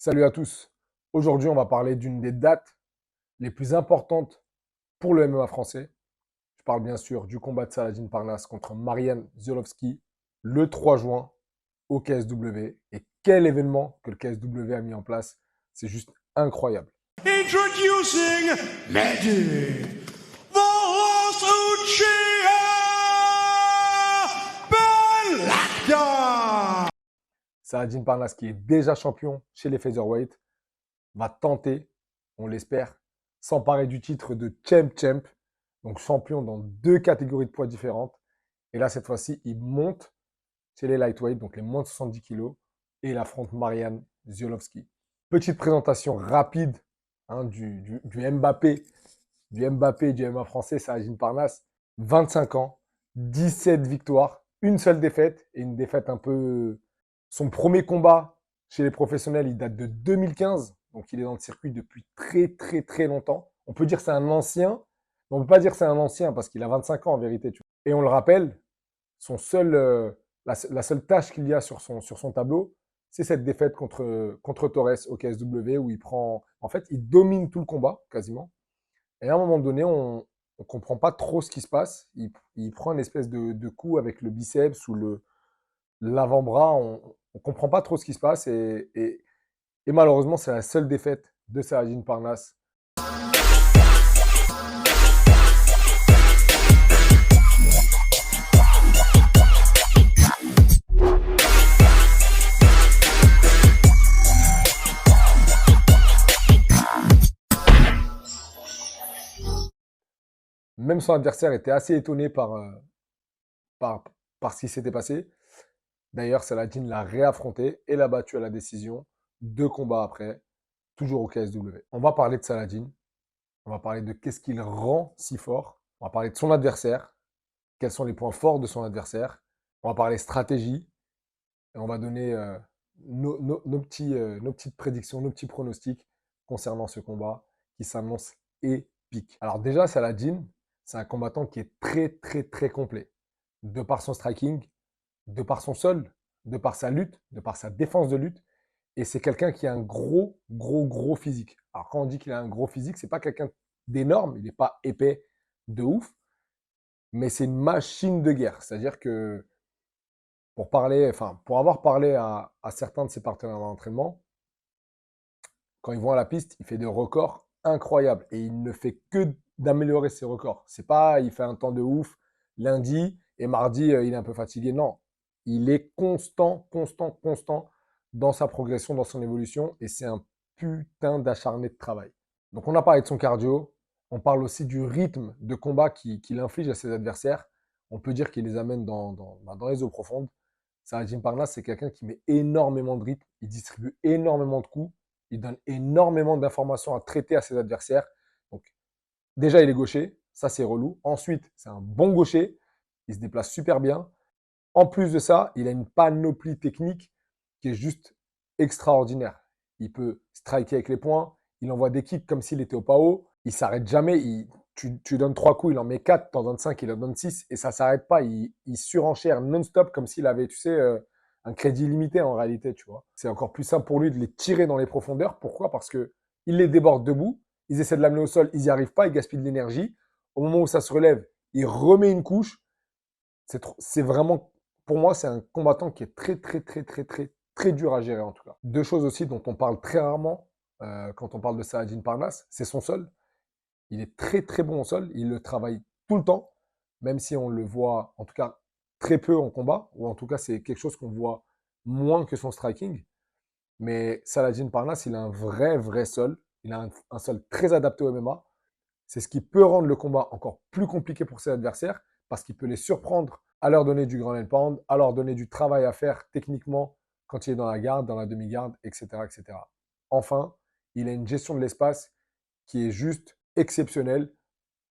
Salut à tous. Aujourd'hui, on va parler d'une des dates les plus importantes pour le MMA français. Je parle bien sûr du combat de Saladin Parnasse contre Marian Ziolovski le 3 juin au KSW. Et quel événement que le KSW a mis en place. C'est juste incroyable. Introducing Mehdi Belhacda. Saladin Parnasse, qui est déjà champion chez les featherweight, va tenter, on l'espère, s'emparer du titre de Champ, donc champion dans deux catégories de poids différentes. Et là, cette fois-ci, il monte chez les lightweight, donc les moins de 70 kg, et il affronte Marian Ziolovski. Petite présentation rapide du Mbappé, du MMA français, Saladin Parnasse. 25 ans, 17 victoires, une seule défaite, et une défaite un peu... Son premier combat chez les professionnels, il date de 2015, donc il est dans le circuit depuis très longtemps. On peut dire que c'est un ancien, mais on ne peut pas dire que c'est un ancien parce qu'il a 25 ans en vérité. Et on le rappelle, la seule tâche qu'il y a sur son tableau, c'est cette défaite contre Torres au KSW où il prend, en fait, il domine tout le combat quasiment. Et à un moment donné, on ne comprend pas trop ce qui se passe. Il prend une espèce de coup avec le biceps ou l'avant-bras. On ne comprend pas trop ce qui se passe et malheureusement, c'est la seule défaite de Saladin Parnasse. Même son adversaire était assez étonné par, par ce qui s'était passé. D'ailleurs, Saladin l'a réaffronté et l'a battu à la décision, 2 combats après, toujours au KSW. On va parler de Saladin, on va parler de qu'est-ce qu'il rend si fort, on va parler de son adversaire, quels sont les points forts de son adversaire, on va parler stratégie, et on va donner nos petites prédictions, nos petits pronostics concernant ce combat qui s'annonce épique. Alors déjà, Saladin, c'est un combattant qui est très complet. De par son striking, de par son sol, de par sa lutte, de par sa défense de lutte. Et c'est quelqu'un qui a un gros physique. Alors quand on dit qu'il a un gros physique, c'est pas quelqu'un d'énorme, il n'est pas épais de ouf, mais c'est une machine de guerre. C'est-à-dire que pour avoir parlé à certains de ses partenaires d'entraînement, quand ils vont à la piste, il fait des records incroyables et il ne fait que d'améliorer ses records. C'est pas, il fait un temps de ouf lundi et mardi, il est un peu fatigué. Non, il est constant dans sa progression, dans son évolution et c'est un putain d'acharné de travail. Donc on a parlé de son cardio, on parle aussi du rythme de combat qu'il inflige à ses adversaires. On peut dire qu'il les amène dans les eaux profondes. Saladin Parnasse, c'est quelqu'un qui met énormément de rythme, il distribue énormément de coups, il donne énormément d'informations à traiter à ses adversaires. Donc, déjà, il est gaucher, ça c'est relou. Ensuite, c'est un bon gaucher, il se déplace super bien. En plus de ça, il a une panoplie technique qui est juste extraordinaire. Il peut striker avec les poings, il envoie des kicks comme s'il était au PAO, il s'arrête jamais, tu donnes 3 coups, il en met 4, t'en donnes 5, il en donne 6, et ça s'arrête pas, il surenchère non-stop comme s'il avait, tu sais, un crédit illimité en réalité, tu vois. C'est encore plus simple pour lui de les tirer dans les profondeurs. Pourquoi? Parce que il les déborde debout, ils essaient de l'amener au sol, ils n'y arrivent pas, ils gaspillent de l'énergie. Au moment où ça se relève, il remet une couche. C'est vraiment, pour moi, c'est un combattant qui est très dur à gérer en tout cas. Deux choses aussi dont on parle très rarement quand on parle de Saladin Parnasse, c'est son sol. Il est très bon au sol, il le travaille tout le temps, même si on le voit en tout cas très peu en combat, ou en tout cas c'est quelque chose qu'on voit moins que son striking. Mais Saladin Parnasse, il a un vrai sol, il a un sol très adapté au MMA. C'est ce qui peut rendre le combat encore plus compliqué pour ses adversaires, parce qu'il peut les surprendre à leur donner du ground and pound, à leur donner du travail à faire techniquement quand il est dans la garde, dans la demi-garde, etc. Enfin, il a une gestion de l'espace qui est juste exceptionnelle.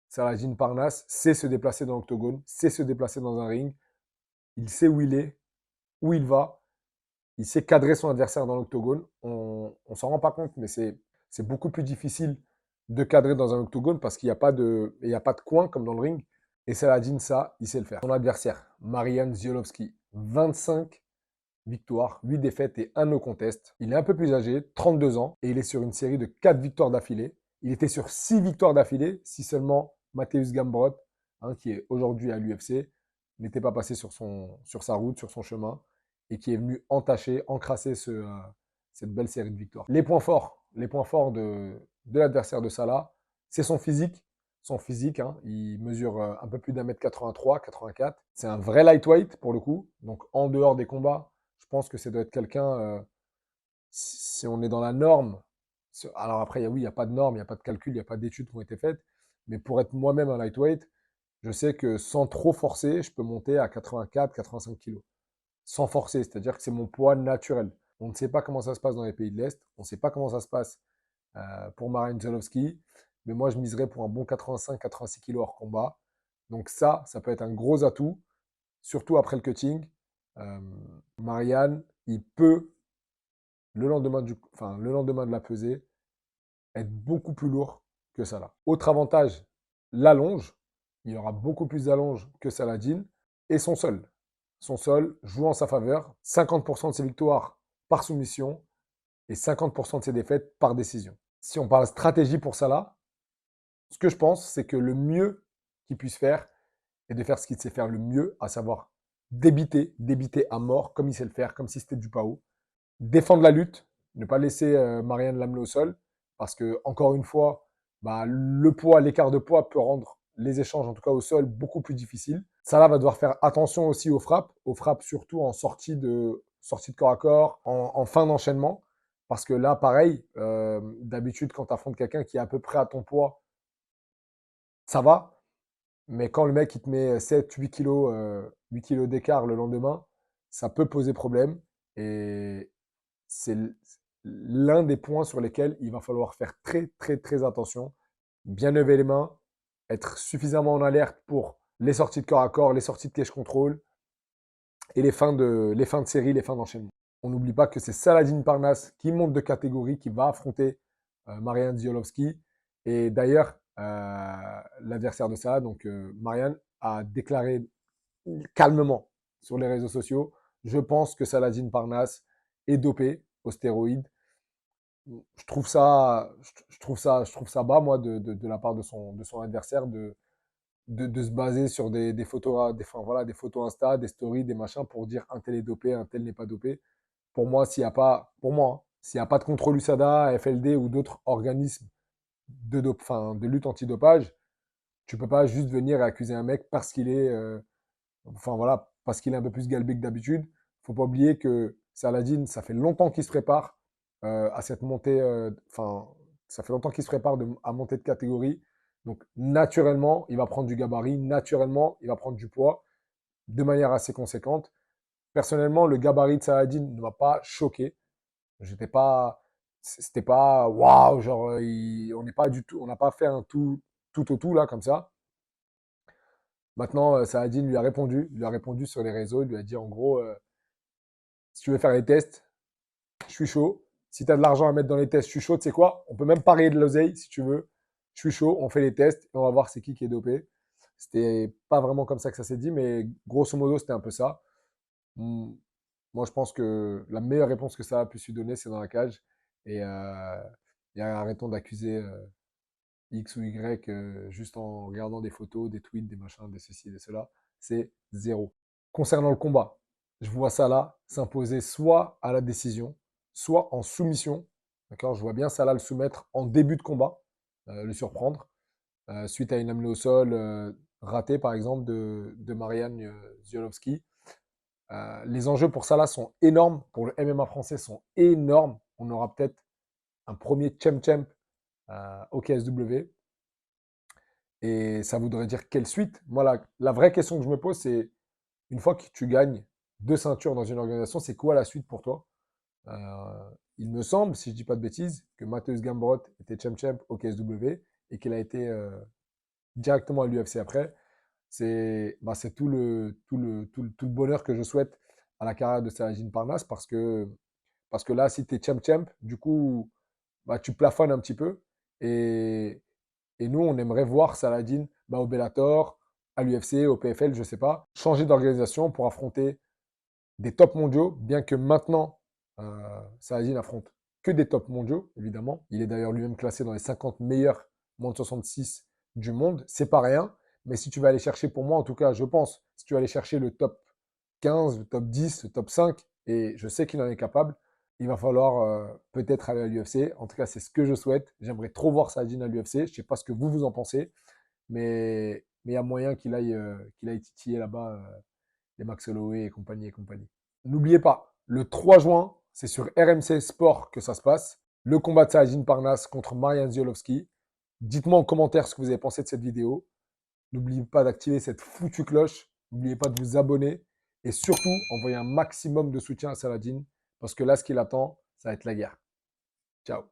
Saladin Parnasse sait se déplacer dans l'octogone, sait se déplacer dans un ring. Il sait où il est, où il va. Il sait cadrer son adversaire dans l'octogone. On ne s'en rend pas compte, mais c'est beaucoup plus difficile de cadrer dans un octogone parce qu'il n'y a pas de coin comme dans le ring. Et Saladin, ça, il sait le faire. Son adversaire, Marian Ziolovski, 25 victoires, 8 défaites et un no contest. Il est un peu plus âgé, 32 ans, et il est sur une série de 4 victoires d'affilée. Il était sur 6 victoires d'affilée si seulement Mateusz Gambrot, qui est aujourd'hui à l'UFC, n'était pas passé sur sa route, sur son chemin, et qui est venu entacher, encrasser cette belle série de victoires. Les points forts de l'adversaire de Salah, c'est son physique. Son physique, il mesure un peu plus d'1m83, 84. C'est un vrai lightweight pour le coup. Donc en dehors des combats, je pense que ça doit être quelqu'un, si on est dans la norme. Alors après, oui, il n'y a pas de norme, il n'y a pas de calcul, il n'y a pas d'études qui ont été faites. Mais pour être moi-même un lightweight, je sais que sans trop forcer, je peux monter à 84, 85 kilos. Sans forcer, c'est-à-dire que c'est mon poids naturel. On ne sait pas comment ça se passe dans les pays de l'Est. On ne sait pas comment ça se passe pour Marian Zelowski. Mais moi, je miserais pour un bon 85-86 kg hors combat. Donc ça peut être un gros atout, surtout après le cutting. Euh, Marianne, il peut, le lendemain de la pesée, être beaucoup plus lourd que Salah. Autre avantage, l'allonge. Il y aura beaucoup plus d'allonge que Saladin. Et son sol. Son sol joue en sa faveur. 50% de ses victoires par soumission et 50% de ses défaites par décision. Si on parle stratégie pour Salah, ce que je pense, c'est que le mieux qu'il puisse faire est de faire ce qu'il sait faire le mieux, à savoir débiter à mort, comme il sait le faire, comme si c'était du PAO. Défendre la lutte, ne pas laisser Marianne l'amener au sol, parce que, encore une fois, le poids, l'écart de poids peut rendre les échanges, en tout cas au sol, beaucoup plus difficiles. Salah va devoir faire attention aussi aux frappes surtout en sortie de corps à corps, en fin d'enchaînement, parce que là, pareil, d'habitude, quand tu affrontes quelqu'un qui est à peu près à ton poids, ça va. Mais quand le mec il te met 7-8 kilos, 8 kilos d'écart le lendemain, ça peut poser problème. Et c'est l'un des points sur lesquels il va falloir faire très très très attention. Bien lever les mains, être suffisamment en alerte pour les sorties de corps à corps, les sorties de cage control et les fins de série, les fins d'enchaînement. On n'oublie pas que c'est Saladin Parnasse qui monte de catégorie, qui va affronter Marian Ziolowski. Et d'ailleurs, l'adversaire de ça, donc Marian, a déclaré calmement sur les réseaux sociaux, je pense que Saladin Parnasse est dopé aux stéroïdes. Je trouve ça bas, moi, de la part de son adversaire, de se baser sur des photos, voilà, des photos Insta, des stories, des machins pour dire un tel est dopé, un tel n'est pas dopé. Pour moi, s'il n'y a pas de contrôle USADA, FLD ou d'autres organismes de lutte antidopage, tu peux pas juste venir et accuser un mec parce qu'il est, voilà, parce qu'il est un peu plus galbé que d'habitude. Faut pas oublier que Saladin, ça fait longtemps qu'il se prépare à cette montée, ça fait longtemps qu'il se prépare à monter de catégorie. Donc, naturellement, il va prendre du gabarit, naturellement, il va prendre du poids de manière assez conséquente. Personnellement, le gabarit de Saladin ne m'a pas choqué. J'étais pas, c'était pas waouh, genre on n'est pas du tout, on n'a pas fait un tout au tout là comme ça. Maintenant, Saladin lui a répondu sur les réseaux, il lui a dit en gros, si tu veux faire les tests, je suis chaud. Si tu as de l'argent à mettre dans les tests, je suis chaud. Tu sais quoi? On peut même parier de l'oseille si tu veux. Je suis chaud, on fait les tests et on va voir c'est qui est dopé. C'était pas vraiment comme ça que ça s'est dit, mais grosso modo, c'était un peu ça. Hmm. Moi, je pense que la meilleure réponse que ça a pu se donner, c'est dans la cage. Et arrêtons d'accuser X ou Y juste en regardant des photos, des tweets, des machins, des ceci, des cela. C'est zéro. Concernant le combat, je vois Salah s'imposer soit à la décision, soit en soumission. D'accord. Je vois bien Salah le soumettre en début de combat, le surprendre, suite à une amenée au sol ratée, par exemple, de Marian Ziolowski. Les enjeux pour Salah sont énormes. Pour le MMA français, sont énormes. On aura peut-être un premier champ au KSW. Et ça voudrait dire quelle suite? Moi, la vraie question que je me pose, c'est une fois que tu gagnes 2 ceintures dans une organisation, c'est quoi la suite pour toi? Il me semble, si je dis pas de bêtises, que Mateusz Gambrot était champ au KSW et qu'il a été directement à l'UFC après. C'est tout le bonheur que je souhaite à la carrière de Saladin Parnasse parce que là, si tu es champ, du coup, tu plafonnes un petit peu. Et, et nous, on aimerait voir Saladin au Bellator, à l'UFC, au PFL, je sais pas, changer d'organisation pour affronter des tops mondiaux, bien que maintenant, Saladin affronte que des tops mondiaux, évidemment. Il est d'ailleurs lui-même classé dans les 50 meilleurs moins de 66 du monde. C'est pas rien, mais si tu vas aller chercher, pour moi en tout cas, je pense, si tu vas aller chercher le top 15, le top 10, le top 5, et je sais qu'il en est capable, il va falloir peut-être aller à l'UFC. En tout cas, c'est ce que je souhaite. J'aimerais trop voir Saladin à l'UFC. Je ne sais pas ce que vous en pensez, mais il y a moyen qu'il aille titiller là-bas les Max Holloway et compagnie et compagnie. N'oubliez pas, le 3 juin, c'est sur RMC Sport que ça se passe. Le combat de Saladin Parnasse contre Marian Ziolowski. Dites-moi en commentaire ce que vous avez pensé de cette vidéo. N'oubliez pas d'activer cette foutue cloche. N'oubliez pas de vous abonner. Et surtout, envoyez un maximum de soutien à Saladin. Parce que là, ce qu'il attend, ça va être la guerre. Ciao.